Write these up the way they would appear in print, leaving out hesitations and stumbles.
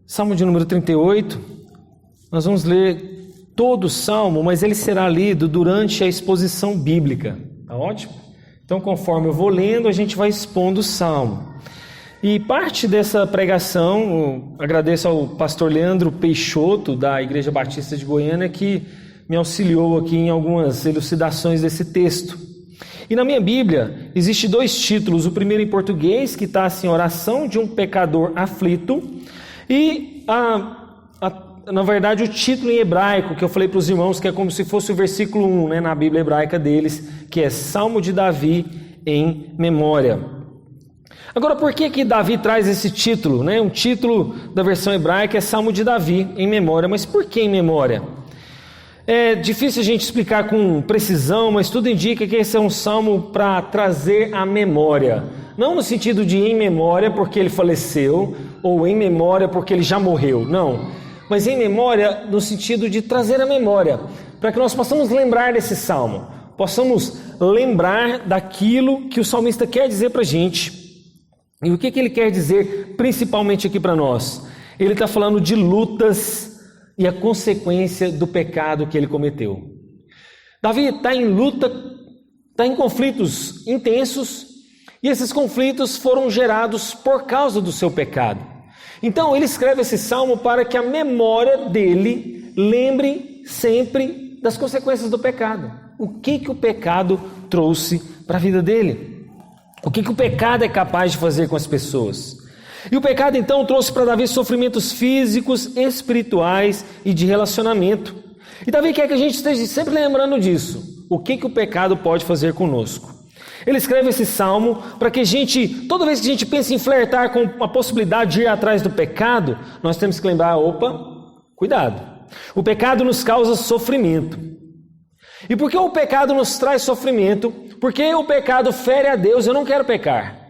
Salmo de número 38, nós vamos ler todo o Salmo, mas ele será lido durante a exposição bíblica, tá ótimo? Então, conforme eu vou lendo, a gente vai expondo o Salmo. E parte dessa pregação, agradeço ao pastor Leandro Peixoto, da Igreja Batista de Goiânia, que me auxiliou aqui em algumas elucidações desse texto. E na minha Bíblia, existe 2 títulos, o primeiro em português, que está assim, oração de um pecador aflito, e na verdade o título em hebraico, que eu falei para os irmãos, que é como se fosse o versículo 1, né, na Bíblia hebraica deles, que é Salmo de Davi em memória. Agora, por que Davi traz esse título, né? Um título da versão hebraica é Salmo de Davi em memória, mas por que em memória? É difícil a gente explicar com precisão, mas tudo indica que esse é um salmo para trazer a memória. Não no sentido de em memória porque ele faleceu, ou em memória porque ele já morreu, não. Mas em memória no sentido de trazer a memória, para que nós possamos lembrar desse salmo, possamos lembrar daquilo que o salmista quer dizer para a gente. E o que ele quer dizer principalmente aqui para nós? Ele está falando de lutas e a consequência do pecado que ele cometeu. Davi está em luta, está em conflitos intensos, e esses conflitos foram gerados por causa do seu pecado. Então ele escreve esse salmo para que a memória dele lembre sempre das consequências do pecado. O que o pecado trouxe para a vida dele? O que o pecado é capaz de fazer com as pessoas? E o pecado então trouxe para Davi sofrimentos físicos, espirituais e de relacionamento. E Davi quer que a gente esteja sempre lembrando disso. O que o pecado pode fazer conosco? Ele escreve esse salmo para que a gente, toda vez que a gente pensa em flertar com a possibilidade de ir atrás do pecado, nós temos que lembrar, cuidado. O pecado nos causa sofrimento. E por que o pecado nos traz sofrimento? Porque o pecado fere a Deus, eu não quero pecar.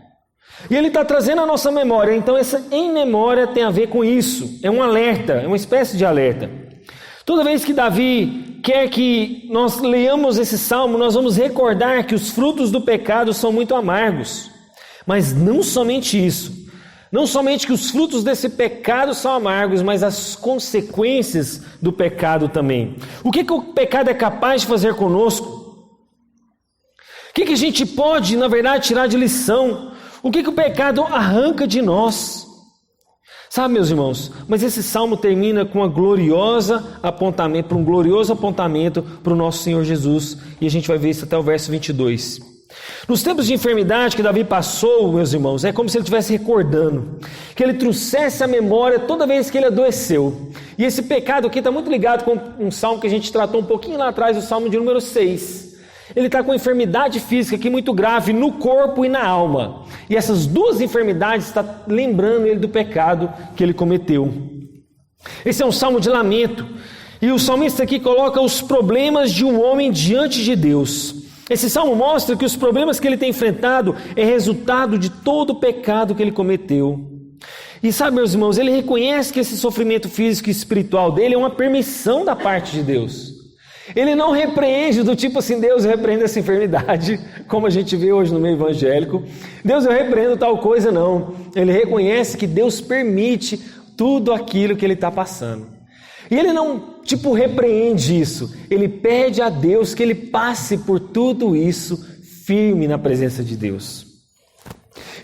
E ele está trazendo a nossa memória, então essa em memória tem a ver com isso, é um alerta, é uma espécie de alerta. Toda vez que Davi quer que nós leiamos esse salmo, nós vamos recordar que os frutos do pecado são muito amargos. Mas não somente isso, não somente que os frutos desse pecado são amargos, mas as consequências do pecado também. O que o pecado é capaz de fazer conosco? O que a gente pode, na verdade, tirar de lição? O que o pecado arranca de nós? Sabe, meus irmãos, mas esse salmo termina com um glorioso apontamento para o nosso Senhor Jesus, e a gente vai ver isso até o verso 22. Nos tempos de enfermidade que Davi passou, meus irmãos, é como se ele estivesse recordando, que ele trouxesse a memória toda vez que ele adoeceu. E esse pecado aqui está muito ligado com um salmo que a gente tratou um pouquinho lá atrás, o salmo de número 6. Ele está com enfermidade física aqui muito grave no corpo e na alma. E essas duas enfermidades estão lembrando ele do pecado que ele cometeu. Esse é um salmo de lamento. E o salmista aqui coloca os problemas de um homem diante de Deus. Esse salmo mostra que os problemas que ele tem enfrentado é resultado de todo o pecado que ele cometeu. E sabe, meus irmãos, ele reconhece que esse sofrimento físico e espiritual dele é uma permissão da parte de Deus. Ele não repreende do tipo assim, Deus, eu repreendo essa enfermidade, como a gente vê hoje no meio evangélico. Deus, eu repreendo tal coisa, não. Ele reconhece que Deus permite tudo aquilo que ele está passando. E ele não, repreende isso. Ele pede a Deus que ele passe por tudo isso firme na presença de Deus.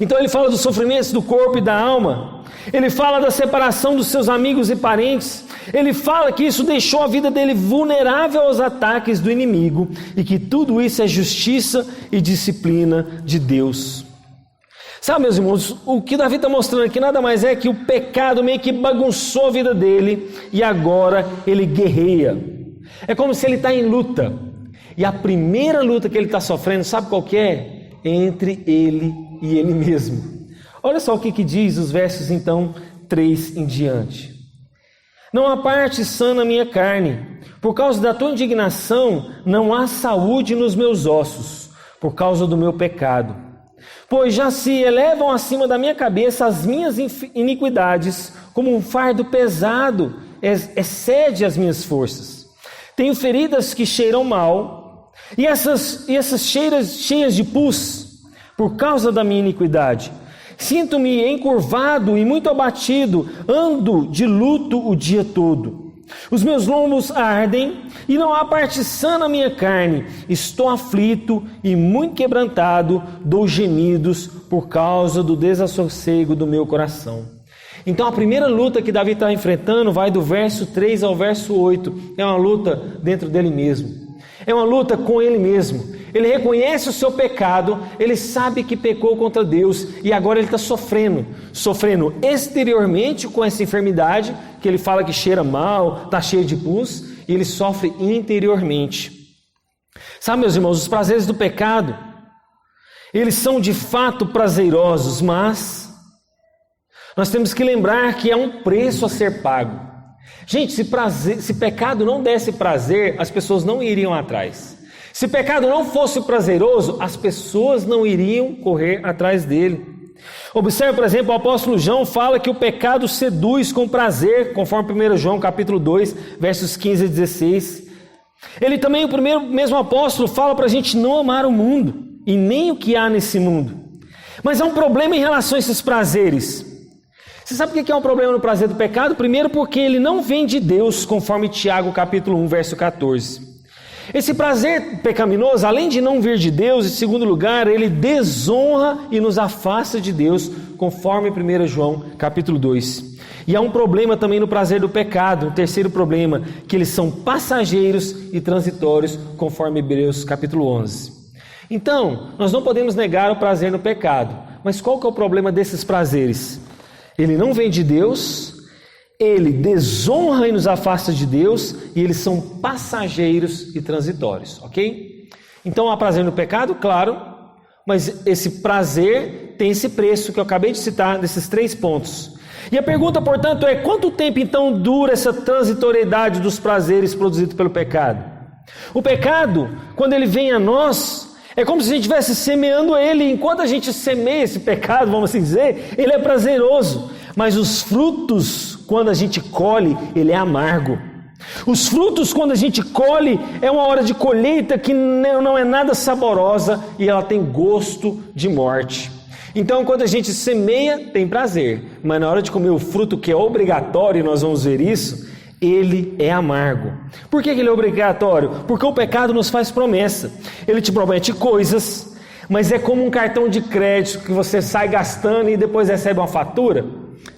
Então ele fala dos sofrimentos do corpo e da alma. Ele fala da separação dos seus amigos e parentes. Ele fala que isso deixou a vida dele vulnerável aos ataques do inimigo e que tudo isso é justiça e disciplina de Deus. Sabe, meus irmãos, o que Davi está mostrando aqui nada mais é que o pecado meio que bagunçou a vida dele e agora ele guerreia. É como se ele está em luta. E a primeira luta que ele está sofrendo, sabe qual que é? Entre ele e ele mesmo. Olha só o que diz os versos então 3 em diante. Não há parte sã na minha carne, por causa da tua indignação não há saúde nos meus ossos, por causa do meu pecado. Pois já se elevam acima da minha cabeça as minhas iniquidades, como um fardo pesado excede as minhas forças. Tenho feridas que cheiram mal, e essas cheias de pus, por causa da minha iniquidade. Sinto-me encurvado e muito abatido, ando de luto o dia todo. Os meus lombos ardem e não há parte sã na minha carne. Estou aflito e muito quebrantado, dou gemidos por causa do desassossego do meu coração. Então a primeira luta que Davi está enfrentando vai do verso 3 ao verso 8. É uma luta dentro dele mesmo. É uma luta com ele mesmo. Ele reconhece o seu pecado, ele sabe que pecou contra Deus e agora ele está sofrendo exteriormente com essa enfermidade, que ele fala que cheira mal, está cheio de pus, e ele sofre interiormente. Sabe, meus irmãos, os prazeres do pecado, eles são de fato prazerosos, mas nós temos que lembrar que há um preço a ser pago. Gente, se pecado não desse prazer, as pessoas não iriam atrás. Se pecado não fosse prazeroso, as pessoas não iriam correr atrás dele. Observe, por exemplo, o apóstolo João fala que o pecado seduz com prazer, conforme 1 João capítulo 2, versos 15 a 16. Ele também, o mesmo apóstolo, fala para a gente não amar o mundo e nem o que há nesse mundo. Mas há um problema em relação a esses prazeres. Você sabe o que é um problema no prazer do pecado? Primeiro, porque ele não vem de Deus, conforme Tiago capítulo 1, verso 14. Esse prazer pecaminoso, além de não vir de Deus, em segundo lugar, ele desonra e nos afasta de Deus, conforme 1 João capítulo 2. E há um problema também no prazer do pecado, um terceiro problema, que eles são passageiros e transitórios, conforme Hebreus capítulo 11. Então, nós não podemos negar o prazer no pecado, mas qual que é o problema desses prazeres? Ele não vem de Deus, ele desonra e nos afasta de Deus, e eles são passageiros e transitórios, ok? Então há prazer no pecado, claro, mas esse prazer tem esse preço que eu acabei de citar, desses 3 pontos. E a pergunta, portanto, é: quanto tempo então dura essa transitoriedade dos prazeres produzidos pelo pecado? O pecado, quando ele vem a nós, é como se a gente estivesse semeando ele. Enquanto a gente semeia esse pecado, vamos assim dizer, ele é prazeroso, mas os frutos, quando a gente colhe, ele é amargo. Os frutos, quando a gente colhe, é uma hora de colheita que não é nada saborosa e ela tem gosto de morte. Então, quando a gente semeia, tem prazer, mas na hora de comer o fruto, que é obrigatório, e nós vamos ver isso, ele é amargo. Por que ele é obrigatório? Porque o pecado nos faz promessa. Ele te promete coisas, mas é como um cartão de crédito que você sai gastando e depois recebe uma fatura.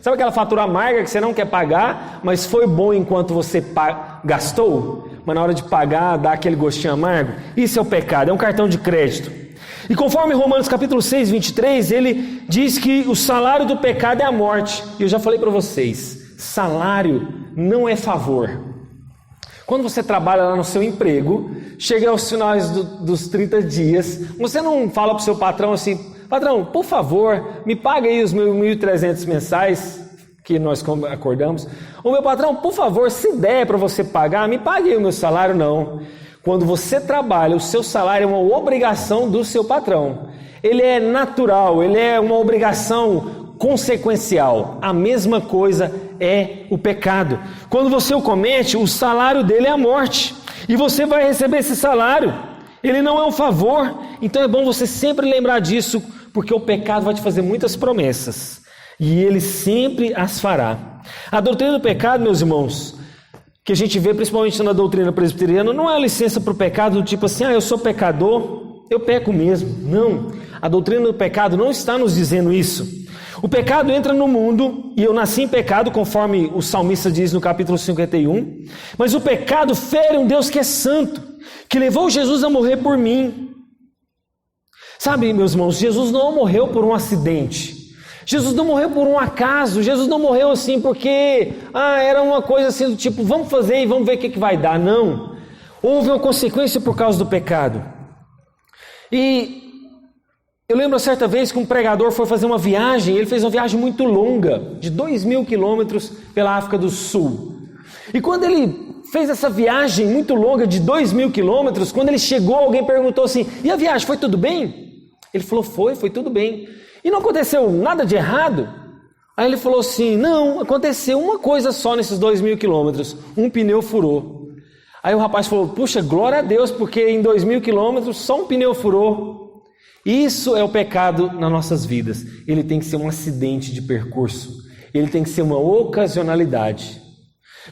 Sabe aquela fatura amarga que você não quer pagar, mas foi bom enquanto você gastou, mas na hora de pagar dá aquele gostinho amargo? Isso é o pecado, é um cartão de crédito. E conforme Romanos capítulo 6, 23, ele diz que o salário do pecado é a morte. E eu já falei para vocês, salário não é favor. Quando você trabalha lá no seu emprego, chega aos finais dos 30 dias, você não fala para o seu patrão assim: patrão, por favor, me pague aí os meus 1.300 mensais, que nós acordamos. Ô meu patrão, por favor, se der para você pagar, me pague aí o meu salário. Não. Quando você trabalha, o seu salário é uma obrigação do seu patrão. Ele é natural, ele é uma obrigação consequencial. A mesma coisa é o pecado. Quando você o comete, o salário dele é a morte. E você vai receber esse salário. Ele não é um favor. Então é bom você sempre lembrar disso, porque o pecado vai te fazer muitas promessas. E ele sempre as fará. A doutrina do pecado, meus irmãos, que a gente vê principalmente na doutrina presbiteriana, não é licença para o pecado do tipo assim: eu sou pecador, eu peco mesmo. Não, a doutrina do pecado não está nos dizendo isso. O pecado entra no mundo, e eu nasci em pecado, conforme o salmista diz no capítulo 51, mas o pecado fere um Deus que é santo, que levou Jesus a morrer por mim. Sabe, meus irmãos, Jesus não morreu por um acidente. Jesus não morreu por um acaso. Jesus não morreu assim porque era uma coisa assim do tipo: vamos fazer e vamos ver o que vai dar. Não. Houve uma consequência por causa do pecado. E eu lembro certa vez que um pregador foi fazer uma viagem. Ele fez uma viagem muito longa, de 2.000 quilômetros pela África do Sul. E quando ele fez essa viagem muito longa de 2.000 quilômetros, quando ele chegou, alguém perguntou assim: e a viagem, foi tudo bem? Ele falou: foi tudo bem. E não aconteceu nada de errado? Aí ele falou assim: não, aconteceu uma coisa só nesses 2.000 quilômetros, um pneu furou. Aí o rapaz falou: puxa, glória a Deus, porque em 2.000 quilômetros só um pneu furou. Isso é o pecado nas nossas vidas. Ele tem que ser um acidente de percurso. Ele tem que ser uma ocasionalidade.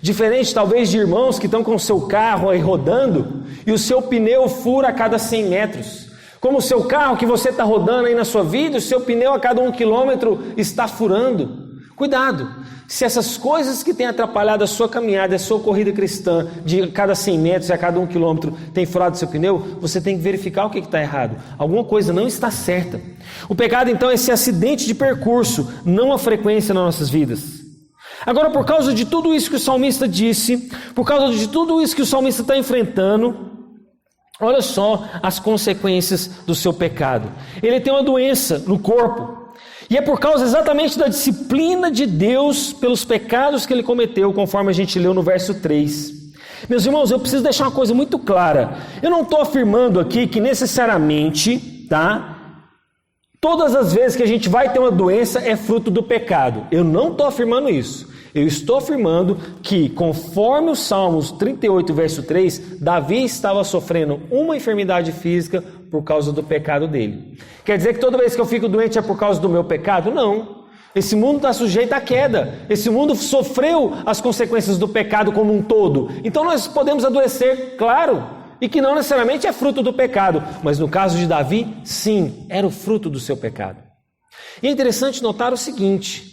Diferente talvez de irmãos que estão com o seu carro aí rodando e o seu pneu fura a cada 100 metros. Como o seu carro que você está rodando aí na sua vida, o seu pneu a cada 1 quilômetro está furando. Cuidado, se essas coisas que têm atrapalhado a sua caminhada, a sua corrida cristã, de cada 100 metros e a cada 1 quilômetro tem furado seu pneu, você tem que verificar o que está errado. Alguma coisa não está certa. O pecado então é esse acidente de percurso, não a frequência nas nossas vidas. Agora, por causa de tudo isso que o salmista disse, por causa de tudo isso que o salmista está enfrentando, olha só as consequências do seu pecado. Ele tem uma doença no corpo. E é por causa exatamente da disciplina de Deus pelos pecados que ele cometeu, conforme a gente leu no verso 3. Meus irmãos, eu preciso deixar uma coisa muito clara. Eu não estou afirmando aqui que necessariamente, todas as vezes que a gente vai ter uma doença é fruto do pecado. Eu não estou afirmando isso. Eu estou afirmando que, conforme o Salmos 38, verso 3, Davi estava sofrendo uma enfermidade física por causa do pecado dele. Quer dizer que toda vez que eu fico doente é por causa do meu pecado? Não. Esse mundo está sujeito à queda. Esse mundo sofreu as consequências do pecado como um todo. Então nós podemos adoecer, claro, e que não necessariamente é fruto do pecado. Mas no caso de Davi, sim, era o fruto do seu pecado. E é interessante notar o seguinte: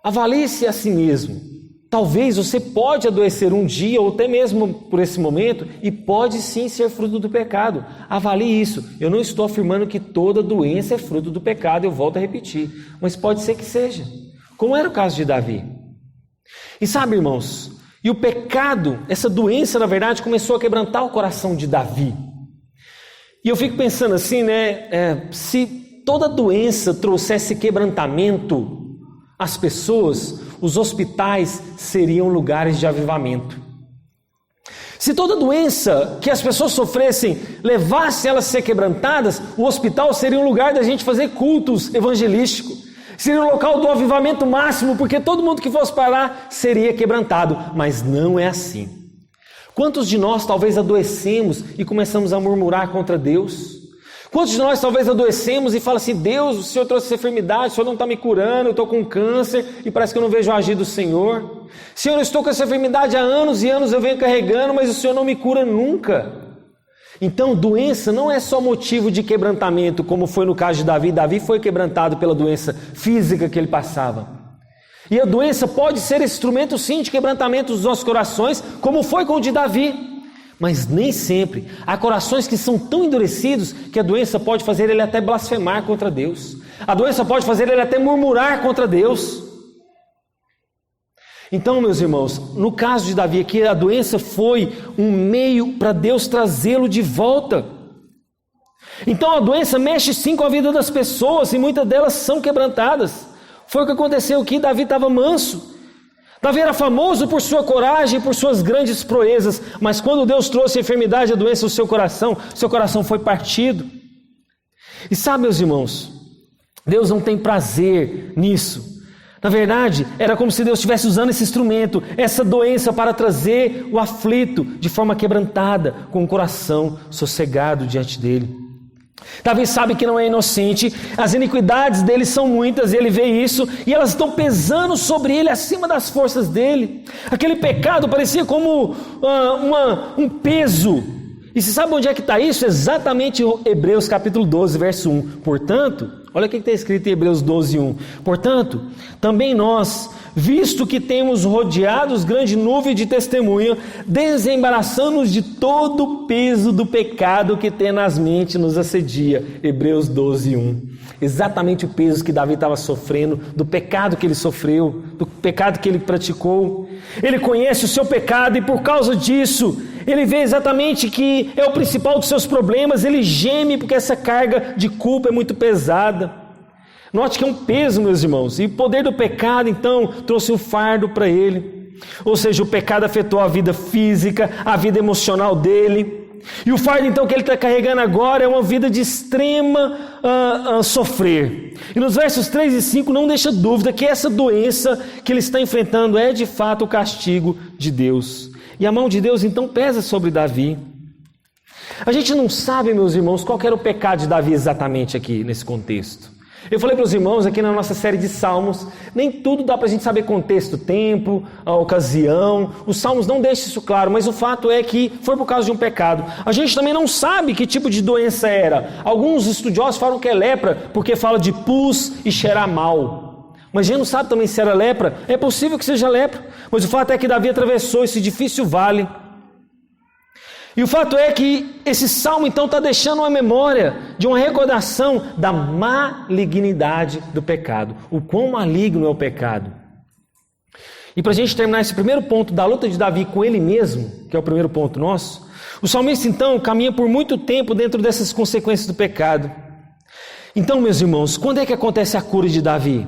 avalie-se a si mesmo. Talvez você pode adoecer um dia ou até mesmo por esse momento e pode sim ser fruto do pecado. Avalie isso. Eu não estou afirmando que toda doença é fruto do pecado, eu volto a repetir. Mas pode ser que seja, como era o caso de Davi. E sabe, irmãos, e o pecado, essa doença na verdade começou a quebrantar o coração de Davi. E eu fico pensando assim, se toda doença trouxesse quebrantamento às pessoas, os hospitais seriam lugares de avivamento. Se toda doença que as pessoas sofressem levasse elas a ser quebrantadas, o hospital seria um lugar da gente fazer cultos evangelísticos. Seria um local do avivamento máximo, porque todo mundo que fosse para lá seria quebrantado. Mas não é assim. Quantos de nós talvez adoecemos e começamos a murmurar contra Deus? Quantos de nós talvez adoecemos e falamos assim: Deus, o Senhor trouxe essa enfermidade, o Senhor não está me curando, eu estou com câncer e parece que eu não vejo o agir do Senhor. Senhor, eu estou com essa enfermidade há anos e anos, eu venho carregando, mas o Senhor não me cura nunca. Então, doença não é só motivo de quebrantamento, como foi no caso de Davi. Davi foi quebrantado pela doença física que ele passava. E a doença pode ser instrumento sim de quebrantamento dos nossos corações, como foi com o de Davi. Mas nem sempre. Há corações que são tão endurecidos que a doença pode fazer ele até blasfemar contra Deus. A doença pode fazer ele até murmurar contra Deus. Então, meus irmãos, no caso de Davi aqui, a doença foi um meio para Deus trazê-lo de volta. Então a doença mexe sim com a vida das pessoas e muitas delas são quebrantadas. Foi o que aconteceu aqui. Davi estava manso. Davi era famoso por sua coragem e por suas grandes proezas, mas quando Deus trouxe a enfermidade e a doença ao seu coração foi partido. E sabe, meus irmãos, Deus não tem prazer nisso. Na verdade, era como se Deus estivesse usando esse instrumento, essa doença, para trazer o aflito de forma quebrantada, com o coração sossegado diante dele. Davi sabe que não é inocente, as iniquidades dele são muitas, e ele vê isso, e elas estão pesando sobre ele acima das forças dele. Aquele pecado parecia como um peso. E você sabe onde é que está isso? Exatamente em Hebreus capítulo 12, verso 1. Portanto, olha o que está escrito em Hebreus 12, 1. Portanto, também nós, visto que temos rodeados grande nuvem de testemunha, desembaraçando-nos de todo o peso do pecado que tenazmente nos assedia. Hebreus 12, 1. Exatamente o peso que Davi estava sofrendo, do pecado que ele sofreu, do pecado que ele praticou. Ele conhece o seu pecado e por causa disso, ele vê exatamente que é o principal dos seus problemas. Ele geme porque essa carga de culpa é muito pesada. Note que é um peso, meus irmãos, e o poder do pecado então trouxe um fardo para ele. Ou seja, o pecado afetou a vida física, a vida emocional dele. E o fardo então que ele está carregando agora é uma vida de extrema sofrer. E nos versos 3 e 5 não deixa dúvida que essa doença que ele está enfrentando é de fato o castigo de Deus. E a mão de Deus então pesa sobre Davi. A gente não sabe, meus irmãos, qual que era o pecado de Davi exatamente aqui nesse contexto. Eu falei para os irmãos aqui na nossa série de Salmos, nem tudo dá para a gente saber contexto, tempo, a ocasião. Os Salmos não deixam isso claro, mas o fato é que foi por causa de um pecado. A gente também não sabe que tipo de doença era. Alguns estudiosos falam que é lepra, porque fala de pus e cheirar mal. Mas a gente não sabe também se era lepra. É possível que seja lepra, mas o fato é que Davi atravessou esse difícil vale. E o fato é que esse salmo então está deixando uma memória de uma recordação da malignidade do pecado. O quão maligno é o pecado. E para a gente terminar esse primeiro ponto da luta de Davi com ele mesmo, que é o primeiro ponto nosso, o salmista então caminha por muito tempo dentro dessas consequências do pecado. Então, meus irmãos, quando é que acontece a cura de Davi?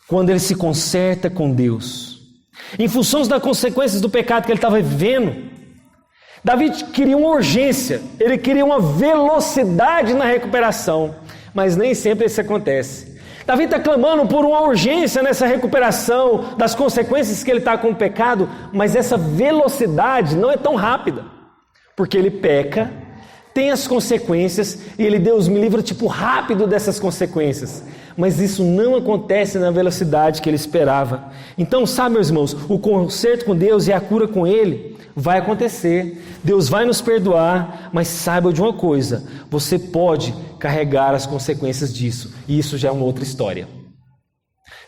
Quando ele se conserta com Deus. Em função das consequências do pecado que ele estava vivendo, Davi queria uma urgência, ele queria uma velocidade na recuperação, mas nem sempre isso acontece. Davi está clamando por uma urgência nessa recuperação das consequências que ele está com o pecado, mas essa velocidade não é tão rápida, porque ele peca, tem as consequências e ele, Deus me livra, tipo, rápido dessas consequências. Mas isso não acontece na velocidade que ele esperava. Então, sabe, meus irmãos, o conserto com Deus e a cura com Ele vai acontecer. Deus vai nos perdoar, mas saiba de uma coisa: você pode carregar as consequências disso. E isso já é uma outra história.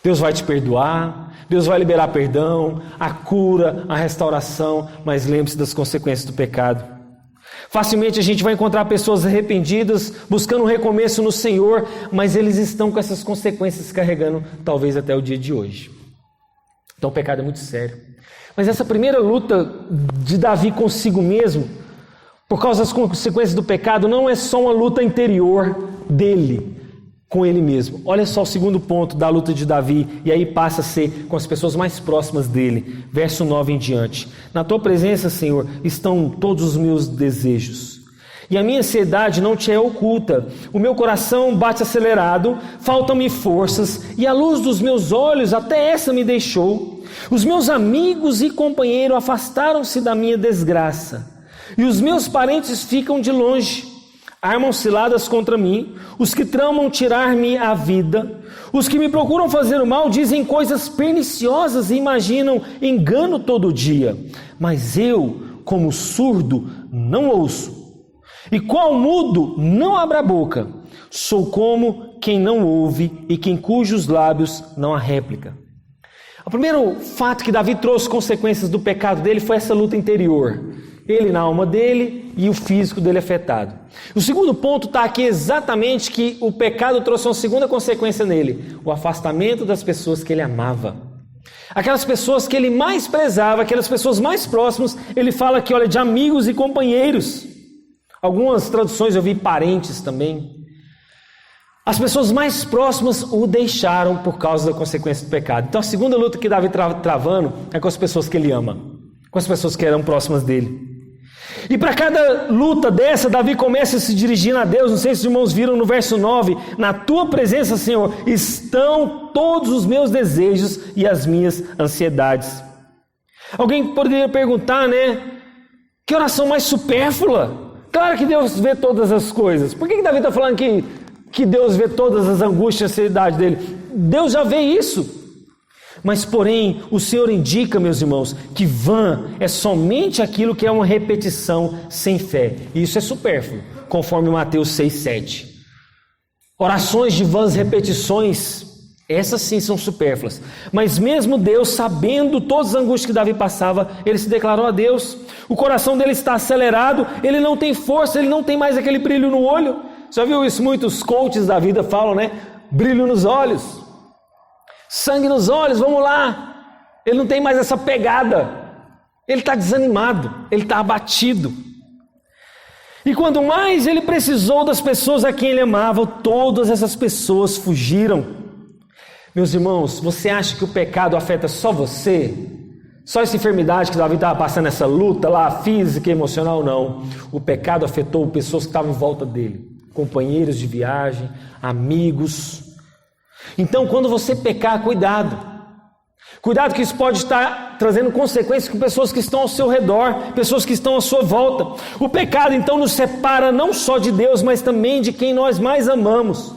Deus vai te perdoar, Deus vai liberar perdão, a cura, a restauração, mas lembre-se das consequências do pecado. Facilmente a gente vai encontrar pessoas arrependidas, buscando um recomeço no Senhor, mas eles estão com essas consequências carregando, talvez até o dia de hoje. Então o pecado é muito sério. Mas essa primeira luta de Davi consigo mesmo, por causa das consequências do pecado, não é só uma luta interior dele, com ele mesmo. Olha só o segundo ponto da luta de Davi, e aí passa a ser com as pessoas mais próximas dele. Verso 9 em diante. Na tua presença, Senhor, estão todos os meus desejos, e a minha ansiedade não te é oculta. O meu coração bate acelerado, faltam-me forças, e a luz dos meus olhos até essa me deixou. Os meus amigos e companheiros afastaram-se da minha desgraça, e os meus parentes ficam de longe. Armam ciladas contra mim, os que tramam tirar-me a vida, os que me procuram fazer o mal dizem coisas perniciosas e imaginam engano todo dia. Mas eu, como surdo, não ouço, e qual mudo não abra a boca. Sou como quem não ouve e quem cujos lábios não há réplica. O primeiro fato que Davi trouxe consequências do pecado dele foi essa luta interior. Ele na alma dele e o físico dele afetado. O segundo ponto está aqui exatamente que o pecado trouxe uma segunda consequência nele: o afastamento das pessoas que ele amava. Aquelas pessoas que ele mais prezava, aquelas pessoas mais próximas, ele fala aqui, olha, de amigos e companheiros. Algumas traduções eu vi parentes também. As pessoas mais próximas o deixaram por causa da consequência do pecado. Então a segunda luta que Davi travando é com as pessoas que ele ama, com as pessoas que eram próximas dele. E para cada luta dessa, Davi começa se dirigindo a Deus. Não sei se os irmãos viram no verso 9: na tua presença, Senhor, estão todos os meus desejos e as minhas ansiedades. Alguém poderia perguntar, né? Que oração mais supérflua? Claro que Deus vê todas as coisas. Por que Davi está falando que Deus vê todas as angústias e ansiedades dele? Deus já vê isso. Mas, porém, o Senhor indica, meus irmãos, que vã é somente aquilo que é uma repetição sem fé. E isso é supérfluo, conforme Mateus 6,7. Orações de vãs repetições, essas sim são supérfluas. Mas mesmo Deus, sabendo todas as angústias que Davi passava, ele se declarou a Deus. O coração dele está acelerado, ele não tem força, ele não tem mais aquele brilho no olho. Já viu isso? Muitos coaches da vida falam, né? Brilho nos olhos. Sangue nos olhos, vamos lá. Ele não tem mais essa pegada. Ele está desanimado, ele está abatido. E quando mais ele precisou das pessoas a quem ele amava, todas essas pessoas fugiram. Meus irmãos, você acha que o pecado afeta só você? Só essa enfermidade que Davi estava passando, essa luta lá, física e emocional? Não. O pecado afetou pessoas que estavam em volta dele. Companheiros de viagem, amigos. Então, quando você pecar, cuidado. Cuidado que isso pode estar trazendo consequências com pessoas que estão ao seu redor, pessoas que estão à sua volta. O pecado então nos separa não só de Deus, mas também de quem nós mais amamos.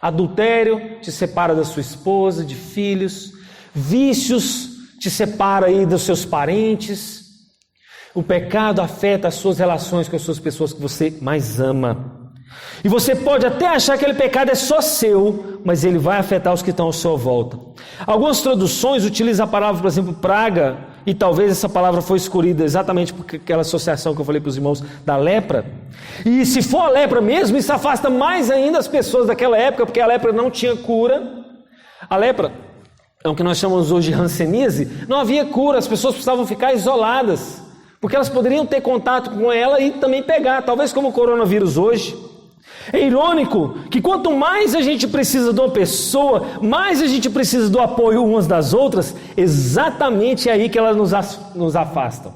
Adultério te separa da sua esposa, de filhos. Vícios te separa aí dos seus parentes. O pecado afeta as suas relações com as suas pessoas que você mais ama. E você pode até achar que aquele pecado é só seu, mas ele vai afetar os que estão à sua volta. Algumas traduções utilizam a palavra, por exemplo, praga, e talvez essa palavra foi escolhida exatamente por aquela associação que eu falei para os irmãos da lepra. E se for a lepra mesmo, isso afasta mais ainda as pessoas daquela época, porque a lepra não tinha cura. A lepra é o que nós chamamos hoje de hanseníase. Não havia cura, as pessoas precisavam ficar isoladas, porque elas poderiam ter contato com ela e também pegar, talvez como o coronavírus hoje. É irônico que quanto mais a gente precisa de uma pessoa, mais a gente precisa do apoio umas das outras, exatamente é aí que elas nos afastam.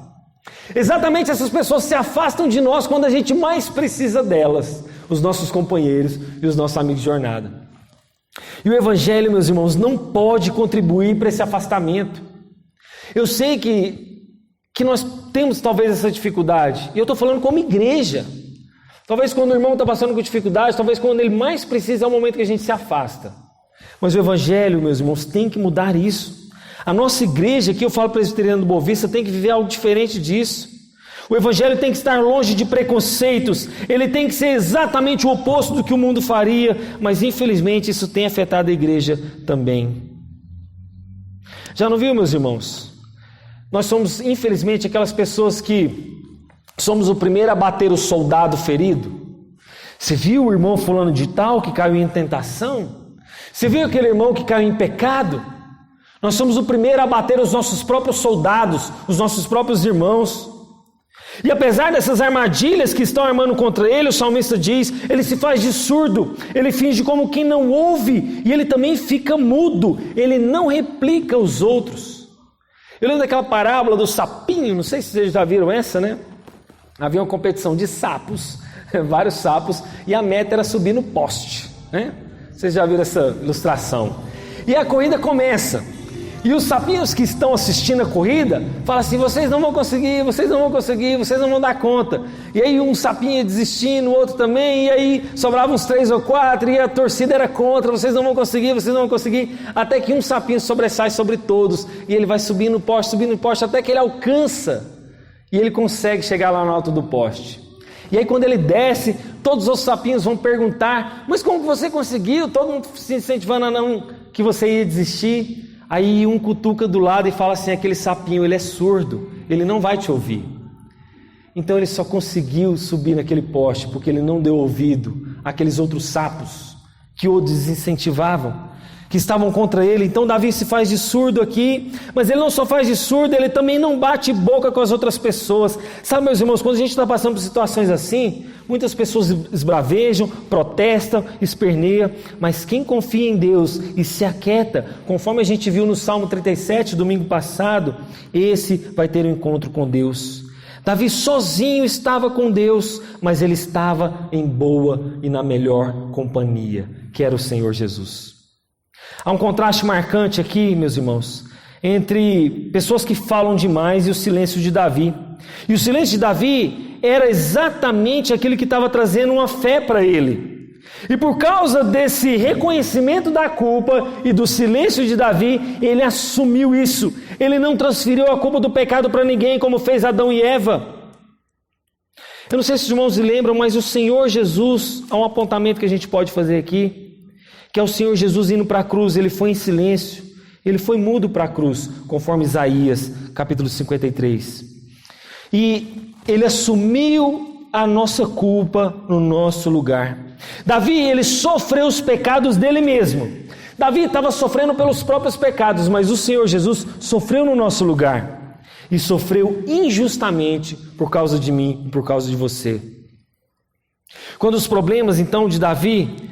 Exatamente essas pessoas se afastam de nós quando a gente mais precisa delas, os nossos companheiros e os nossos amigos de jornada. E o Evangelho, meus irmãos, não pode contribuir para esse afastamento. Eu sei que nós temos talvez essa dificuldade, e eu estou falando como igreja. Talvez quando o irmão está passando com dificuldade, talvez quando ele mais precisa é o momento que a gente se afasta. Mas o Evangelho, meus irmãos, tem que mudar isso. A nossa igreja, aqui eu falo presbiteriano do Boa Vista, tem que viver algo diferente disso. O Evangelho tem que estar longe de preconceitos, ele tem que ser exatamente o oposto do que o mundo faria, mas infelizmente isso tem afetado a igreja também. Já não viu, meus irmãos? Nós somos, infelizmente, aquelas pessoas que somos o primeiro a bater o soldado ferido. Você viu o irmão fulano de tal que caiu em tentação? Você viu aquele irmão que caiu em pecado? Nós somos o primeiro a bater os nossos próprios soldados, os nossos próprios irmãos. E apesar dessas armadilhas que estão armando contra ele, o salmista diz, ele se faz de surdo, ele finge como quem não ouve, e ele também fica mudo, ele não replica os outros. Eu lembro daquela parábola do sapinho, não sei se vocês já viram essa, né? Havia uma competição de sapos, vários sapos, e a meta era subir no poste, né? Vocês já viram essa ilustração? E a corrida começa, e os sapinhos que estão assistindo a corrida falam assim, vocês não vão conseguir, vocês não vão conseguir, vocês não vão dar conta. E aí um sapinho ia desistindo, o outro também, e aí sobravam uns 3 ou 4, e a torcida era contra, vocês não vão conseguir, vocês não vão conseguir, até que um sapinho sobressai sobre todos, e ele vai subindo o poste, até que ele alcança. E ele consegue chegar lá no alto do poste. E aí quando ele desce, todos os sapinhos vão perguntar, mas como você conseguiu? Todo mundo se incentivando a não, que você ia desistir. Aí um cutuca do lado e fala assim, aquele sapinho, ele é surdo, ele não vai te ouvir. Então ele só conseguiu subir naquele poste, porque ele não deu ouvido àqueles outros sapos que o desincentivavam, que estavam contra ele. Então Davi se faz de surdo aqui, mas ele não só faz de surdo, ele também não bate boca com as outras pessoas. Sabe, meus irmãos, quando a gente está passando por situações assim, muitas pessoas esbravejam, protestam, esperneiam, mas quem confia em Deus e se aquieta, conforme a gente viu no Salmo 37, domingo passado, esse vai ter um encontro com Deus. Davi sozinho estava com Deus, mas ele estava em boa e na melhor companhia, que era o Senhor Jesus. Há um contraste marcante aqui, meus irmãos, entre pessoas que falam demais e o silêncio de Davi. E o silêncio de Davi era exatamente aquilo que estava trazendo uma fé para ele. E por causa desse reconhecimento da culpa e do silêncio de Davi, ele assumiu isso. Ele não transferiu a culpa do pecado para ninguém, como fez Adão e Eva. Eu não sei se os irmãos se lembram, mas o Senhor Jesus, há um apontamento que a gente pode fazer aqui, que é o Senhor Jesus indo para a cruz. Ele foi em silêncio, ele foi mudo para a cruz, conforme Isaías, capítulo 53. E ele assumiu a nossa culpa no nosso lugar. Davi, ele sofreu os pecados dele mesmo. Davi estava sofrendo pelos próprios pecados, mas o Senhor Jesus sofreu no nosso lugar. E sofreu injustamente por causa de mim e por causa de você. Quando os problemas, então, de Davi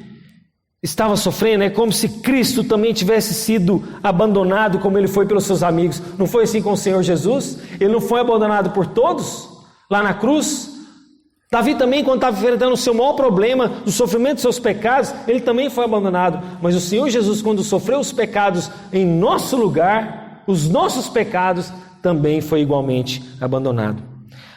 estava sofrendo, é como se Cristo também tivesse sido abandonado como ele foi pelos seus amigos. Não foi assim com o Senhor Jesus? Ele não foi abandonado por todos lá na cruz? Davi também, quando estava enfrentando o seu maior problema, o sofrimento dos seus pecados, ele também foi abandonado. Mas o Senhor Jesus, quando sofreu os pecados em nosso lugar, os nossos pecados, também foi igualmente abandonado.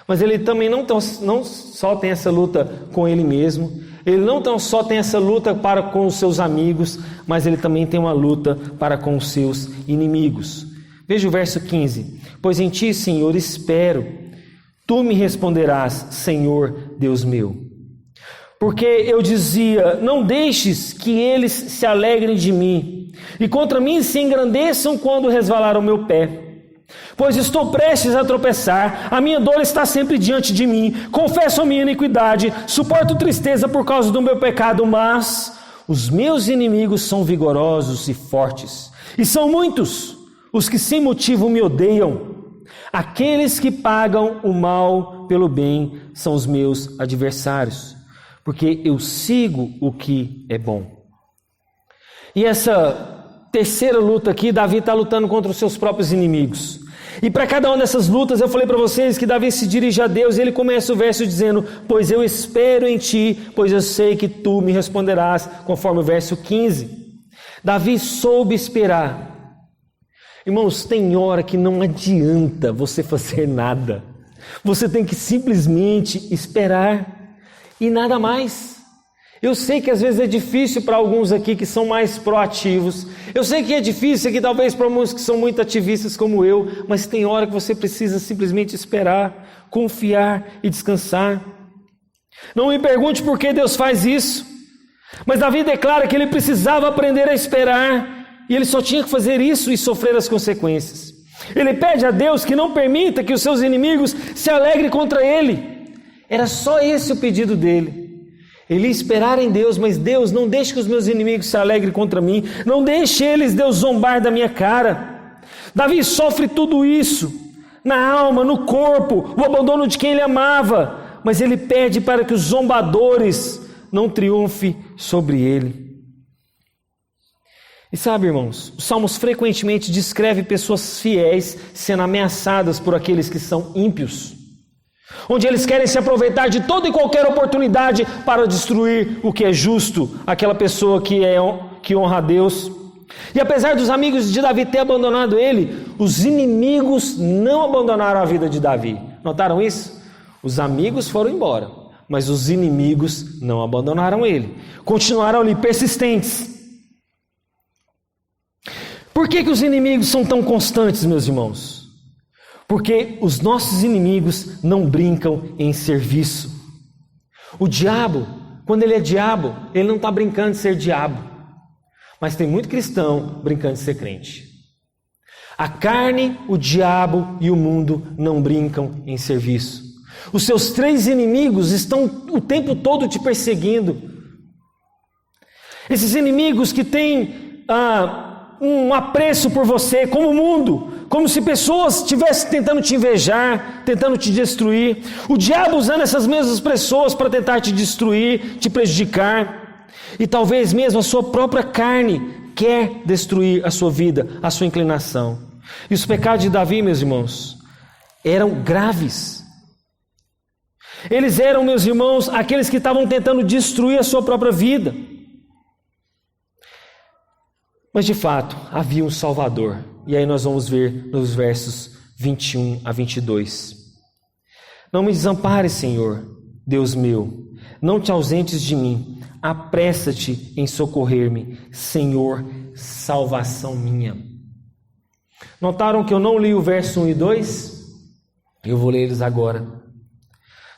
Mas ele também não só tem essa luta com ele mesmo, ele não só tem essa luta para com os seus amigos, mas ele também tem uma luta para com os seus inimigos. Veja o verso 15. Pois em ti, Senhor, espero. Tu me responderás, Senhor, Deus meu. Porque eu dizia, não deixes que eles se alegrem de mim, e contra mim se engrandeçam quando resvalar o meu pé. Pois estou prestes a tropeçar, a minha dor está sempre diante de mim, confesso a minha iniquidade, suporto tristeza por causa do meu pecado, mas os meus inimigos são vigorosos e fortes, e são muitos os que sem motivo me odeiam. Aqueles que pagam o mal pelo bem são os meus adversários, porque eu sigo o que é bom. E essa terceira luta aqui, Davi está lutando contra os seus próprios inimigos. E para cada uma dessas lutas, eu falei para vocês que Davi se dirige a Deus e ele começa o verso dizendo, pois eu espero em ti, pois eu sei que tu me responderás, conforme o verso 15. Davi soube esperar. Irmãos, tem hora que não adianta você fazer nada. Você tem que simplesmente esperar e nada mais. Eu sei que às vezes é difícil para alguns aqui que são mais proativos. Eu sei que é difícil aqui talvez para alguns que são muito ativistas como eu. Mas tem hora que você precisa simplesmente esperar, confiar e descansar. Não me pergunte por que Deus faz isso. Mas Davi declara que ele precisava aprender a esperar. E ele só tinha que fazer isso e sofrer as consequências. Ele pede a Deus que não permita que os seus inimigos se alegrem contra ele. Era só esse o pedido dele. Ele ia esperar em Deus, mas Deus, não deixe que os meus inimigos se alegrem contra mim. Não deixe eles, Deus, zombar da minha cara. Davi sofre tudo isso, na alma, no corpo, o abandono de quem ele amava. Mas ele pede para que os zombadores não triunfem sobre ele. E sabe, irmãos, os Salmos frequentemente descrevem pessoas fiéis sendo ameaçadas por aqueles que são ímpios, onde eles querem se aproveitar de toda e qualquer oportunidade para destruir o que é justo, aquela pessoa que honra a Deus. E apesar dos amigos de Davi ter abandonado ele, os inimigos não abandonaram a vida de Davi. Notaram isso? Os amigos foram embora, mas os inimigos não abandonaram ele. Continuaram ali, persistentes. Por que os inimigos são tão constantes, meus irmãos? Porque os nossos inimigos não brincam em serviço. O diabo, quando ele é diabo, ele não está brincando de ser diabo. Mas tem muito cristão brincando de ser crente. A carne, o diabo e o mundo não brincam em serviço. Os seus três inimigos estão o tempo todo te perseguindo. Esses inimigos que têm um apreço por você, como o mundo, como se pessoas estivessem tentando te invejar, tentando te destruir. O diabo usando essas mesmas pessoas para tentar te destruir, te prejudicar. E talvez mesmo a sua própria carne quer destruir a sua vida, a sua inclinação. E os pecados de Davi, meus irmãos, eram graves. Eles eram, meus irmãos, aqueles que estavam tentando destruir a sua própria vida. Mas de fato, havia um Salvador. E aí nós vamos ver nos versos 21 a 22. Não me desampares, Senhor, Deus meu. Não te ausentes de mim. Apressa-te em socorrer-me, Senhor, salvação minha. Notaram que eu não li o verso 1 e 2? Eu vou ler eles agora.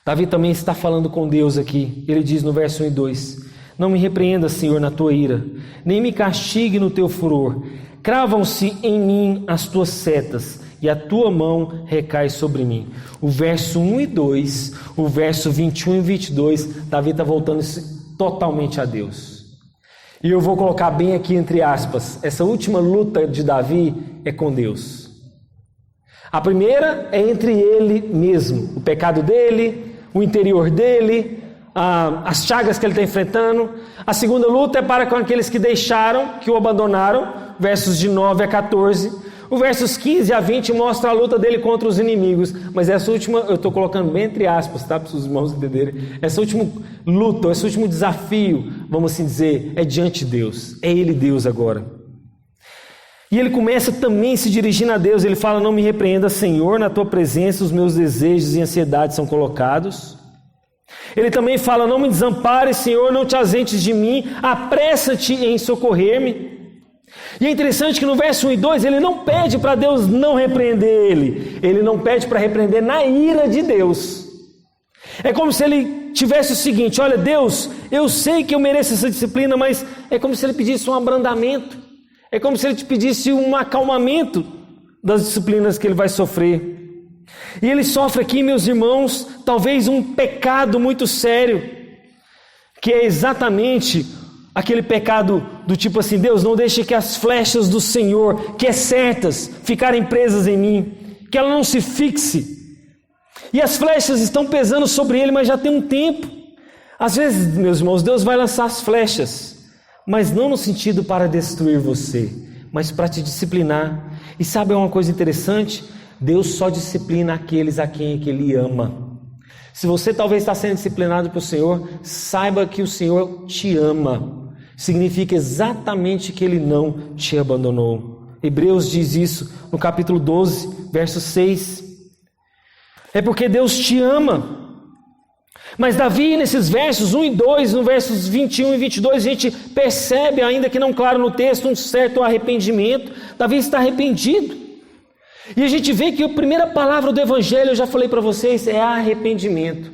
Davi também está falando com Deus aqui. Ele diz no verso 1 e 2: não me repreenda, Senhor, na tua ira, nem me castigue no teu furor. Cravam-se em mim as tuas setas, e a tua mão recai sobre mim. O verso 1 e 2, o verso 21 e 22, Davi está voltando totalmente a Deus. E eu vou colocar bem aqui entre aspas, essa última luta de Davi é com Deus. A primeira é entre ele mesmo, o pecado dele, o interior dele, as chagas que ele está enfrentando. A segunda luta é para com aqueles que deixaram, que o abandonaram, versos de 9 a 14. O versos 15 a 20 mostra a luta dele contra os inimigos. Mas essa última, eu estou colocando bem entre aspas, tá? Para os irmãos entenderem. Essa última luta, esse último desafio, vamos assim dizer, é diante de Deus. É Ele Deus agora. E ele começa também se dirigindo a Deus. Ele fala: não me repreenda, Senhor, na tua presença os meus desejos e ansiedades são colocados. Ele também fala: não me desampares, Senhor, não te ausentes de mim, apressa-te em socorrer-me. E é interessante que no verso 1 e 2 ele não pede para Deus não repreender ele não pede para repreender na ira de Deus. É como se ele tivesse o seguinte: olha, Deus, eu sei que eu mereço essa disciplina, mas é como se ele pedisse um abrandamento, é como se ele te pedisse um acalmamento das disciplinas que ele vai sofrer. E ele sofre aqui, meus irmãos, talvez um pecado muito sério, que é exatamente aquele pecado do tipo assim: Deus, não deixe que as flechas do Senhor, que é certas, ficarem presas em mim, que ela não se fixe. E as flechas estão pesando sobre ele, mas já tem um tempo. Às vezes, meus irmãos, Deus vai lançar as flechas, mas não no sentido para destruir você, mas para te disciplinar. E sabe uma coisa interessante? Deus só disciplina aqueles a quem Ele ama. Se você talvez está sendo disciplinado pelo Senhor, saiba que o Senhor te ama. Significa exatamente que Ele não te abandonou. Hebreus diz isso no capítulo 12, verso 6. É porque Deus te ama. Mas Davi, nesses versos 1 e 2, no versos 21 e 22, a gente percebe, ainda que não claro no texto, um certo arrependimento. Davi está arrependido. E a gente vê que a primeira palavra do Evangelho, eu já falei para vocês, é arrependimento.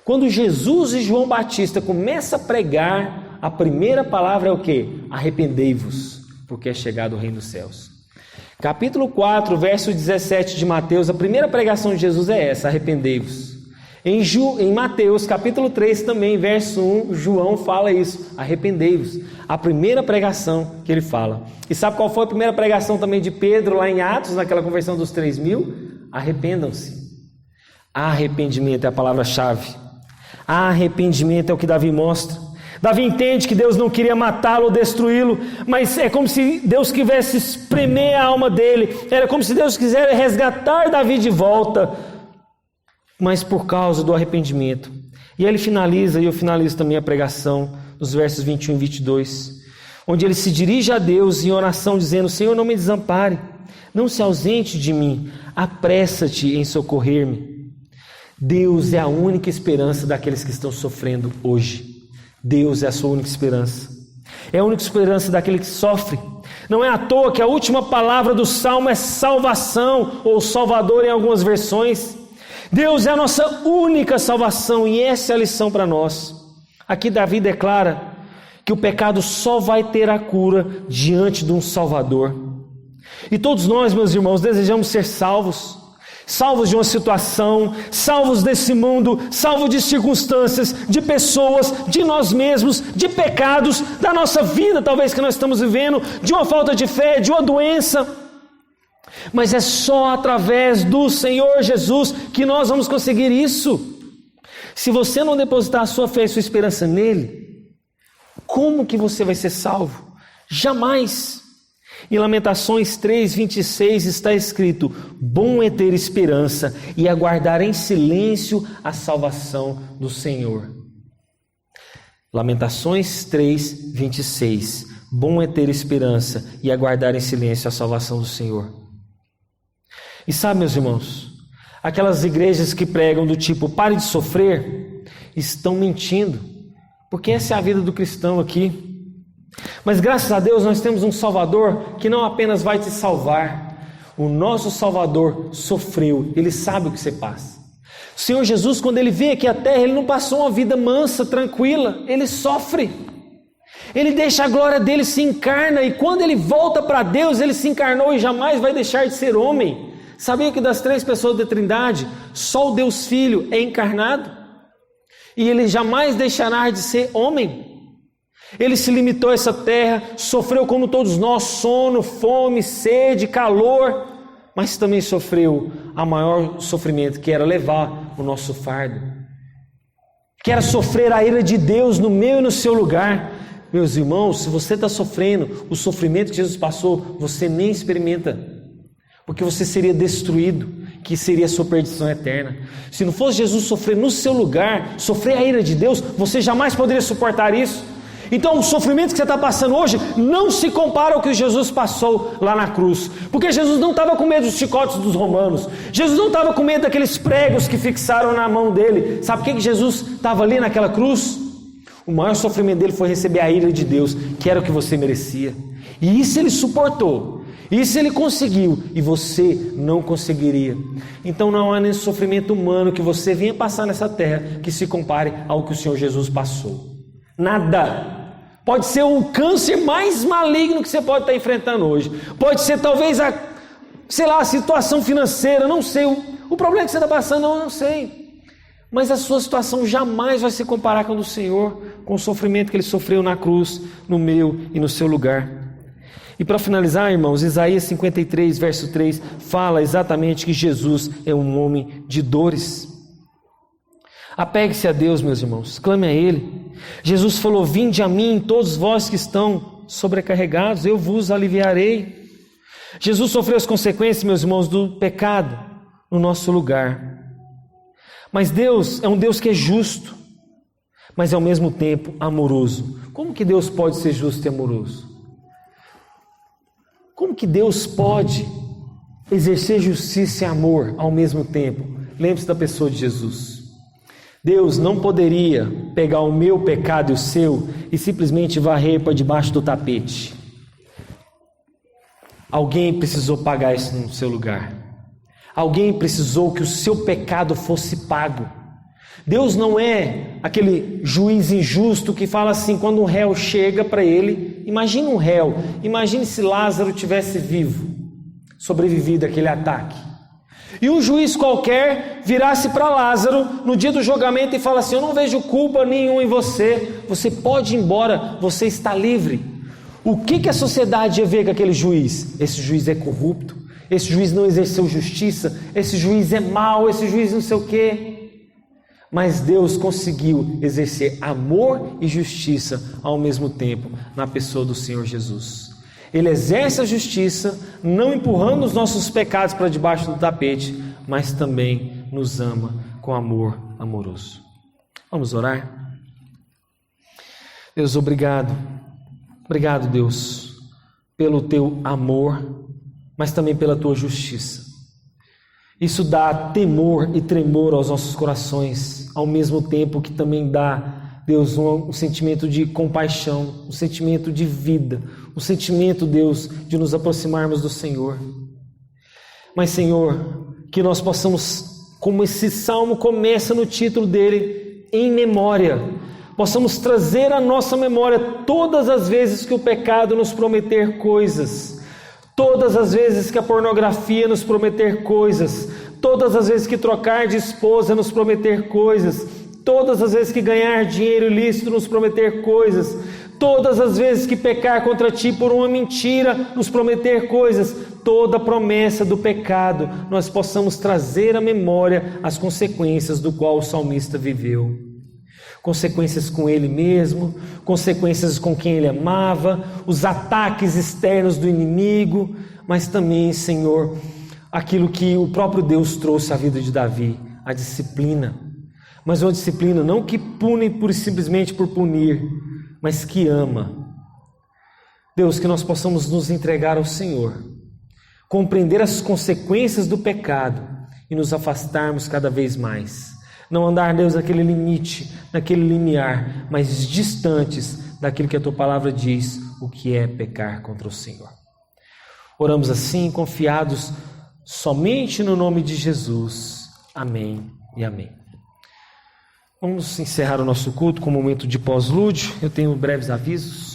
Quando Jesus e João Batista começam a pregar, a primeira palavra é o quê? Arrependei-vos, porque é chegado o reino dos céus. Capítulo 4, verso 17 de Mateus, a primeira pregação de Jesus é essa: arrependei-vos. Em Mateus, capítulo 3 também, verso 1, João fala isso: arrependei-vos. A primeira pregação que ele fala. E sabe qual foi a primeira pregação também de Pedro lá em Atos, naquela conversão dos 3.000? Arrependam-se. Arrependimento é a palavra-chave. Arrependimento é o que Davi mostra. Davi entende que Deus não queria matá-lo ou destruí-lo, mas é como se Deus quisesse espremer a alma dele. Era como se Deus quisesse resgatar Davi de volta, mas por causa do arrependimento. E aí ele finaliza, e eu finalizo também a pregação, nos versos 21 e 22, onde ele se dirige a Deus em oração, dizendo: Senhor, não me desampare, não se ausente de mim, apressa-te em socorrer-me. Deus é a única esperança daqueles que estão sofrendo hoje. Deus é a sua única esperança. É a única esperança daquele que sofre. Não é à toa que a última palavra do Salmo é salvação, ou Salvador em algumas versões. Deus é a nossa única salvação, e essa é a lição para nós. Aqui Davi declara que o pecado só vai ter a cura diante de um Salvador. E todos nós, meus irmãos, desejamos ser salvos. Salvos de uma situação, salvos desse mundo, salvos de circunstâncias, de pessoas, de nós mesmos, de pecados, da nossa vida talvez que nós estamos vivendo, de uma falta de fé, de uma doença. Mas é só através do Senhor Jesus que nós vamos conseguir isso. Se você não depositar a sua fé e sua esperança nele, como que você vai ser salvo? Jamais. Em Lamentações 3:26 está escrito: bom é ter esperança e aguardar em silêncio a salvação do Senhor. Lamentações 3:26. Bom é ter esperança e aguardar em silêncio a salvação do Senhor. E sabe, meus irmãos, aquelas igrejas que pregam do tipo pare de sofrer, estão mentindo, porque essa é a vida do cristão aqui. Mas graças a Deus nós temos um Salvador que não apenas vai te salvar. O nosso Salvador sofreu, Ele sabe o que você passa. O Senhor Jesus, quando Ele veio aqui à terra, Ele não passou uma vida mansa, tranquila, Ele sofre. Ele deixa a glória dele, se encarna, e quando Ele volta para Deus, Ele se encarnou e jamais vai deixar de ser homem. Sabia que das 3 pessoas da Trindade, só o Deus Filho é encarnado? E Ele jamais deixará de ser homem. Ele se limitou a essa terra, sofreu como todos nós, sono, fome, sede, calor, mas também sofreu a maior sofrimento, que era levar o nosso fardo, que era sofrer a ira de Deus no meu e no seu lugar. Meus irmãos, se você está sofrendo o sofrimento que Jesus passou, você nem experimenta, porque você seria destruído, que seria a sua perdição eterna. Se não fosse Jesus sofrer no seu lugar, sofrer a ira de Deus, você jamais poderia suportar isso. Então o sofrimento que você está passando hoje não se compara ao que Jesus passou lá na cruz, porque Jesus não estava com medo dos chicotes dos romanos, Jesus não estava com medo daqueles pregos que fixaram na mão dele. Sabe por que Jesus estava ali naquela cruz? O maior sofrimento dele foi receber a ira de Deus, que era o que você merecia, e isso ele suportou, isso ele conseguiu, e você não conseguiria. Então não há nenhum sofrimento humano que você venha passar nessa terra que se compare ao que o Senhor Jesus passou. Nada. Pode ser o câncer mais maligno que você pode estar enfrentando hoje, pode ser talvez a situação financeira, não sei, o problema que você está passando, eu não sei, mas a sua situação jamais vai se comparar com a do Senhor, com o sofrimento que Ele sofreu na cruz, no meu e no seu lugar. E para finalizar, irmãos, Isaías 53, verso 3, fala exatamente que Jesus é um homem de dores. Apegue-se a Deus, meus irmãos, clame a Ele. Jesus falou: vinde a mim, todos vós que estão sobrecarregados, eu vos aliviarei. Jesus sofreu as consequências, meus irmãos, do pecado no nosso lugar. Mas Deus é um Deus que é justo, mas ao mesmo tempo amoroso. Como que Deus pode ser justo e amoroso? Como que Deus pode exercer justiça e amor ao mesmo tempo? Lembre-se da pessoa de Jesus. Deus não poderia pegar o meu pecado e o seu e simplesmente varrer para debaixo do tapete. Alguém precisou pagar isso no seu lugar. Alguém precisou que o seu pecado fosse pago. Deus não é aquele juiz injusto que fala assim, quando um réu chega para ele, imagine um réu, imagine se Lázaro tivesse vivo, sobrevivido àquele ataque. E um juiz qualquer virasse para Lázaro no dia do julgamento e fala assim: eu não vejo culpa nenhuma em você, você pode ir embora, você está livre. O que a sociedade ia ver com aquele juiz? Esse juiz é corrupto, esse juiz não exerceu justiça, esse juiz é mau, esse juiz não sei o quê. Mas Deus conseguiu exercer amor e justiça ao mesmo tempo na pessoa do Senhor Jesus. Ele exerce a justiça, não empurrando os nossos pecados para debaixo do tapete, mas também nos ama com amor amoroso. Vamos orar? Deus, obrigado. Obrigado, Deus, pelo teu amor, mas também pela tua justiça. Isso dá temor e tremor aos nossos corações, ao mesmo tempo que também dá, Deus, um sentimento de compaixão, um sentimento de vida, um sentimento, Deus, de nos aproximarmos do Senhor. Mas, Senhor, que nós possamos, como esse salmo começa no título dele, em memória, possamos trazer à nossa memória todas as vezes que o pecado nos prometer coisas, todas as vezes que a pornografia nos prometer coisas, todas as vezes que trocar de esposa nos prometer coisas, todas as vezes que ganhar dinheiro ilícito nos prometer coisas, todas as vezes que pecar contra ti por uma mentira nos prometer coisas, toda promessa do pecado, nós possamos trazer à memória as consequências do qual o salmista viveu. Consequências com ele mesmo, consequências com quem ele amava, os ataques externos do inimigo, mas também, Senhor, aquilo que o próprio Deus trouxe à vida de Davi, a disciplina. Mas uma disciplina não que pune simplesmente por punir, mas que ama. Deus, que nós possamos nos entregar ao Senhor, compreender as consequências do pecado e nos afastarmos cada vez mais. Não andar, Deus, naquele limite, naquele limiar, mas distantes daquilo que a Tua Palavra diz, o que é pecar contra o Senhor. Oramos assim, confiados somente no nome de Jesus. Amém e amém. Vamos encerrar o nosso culto com um momento de pós-lúdio. Eu tenho breves avisos.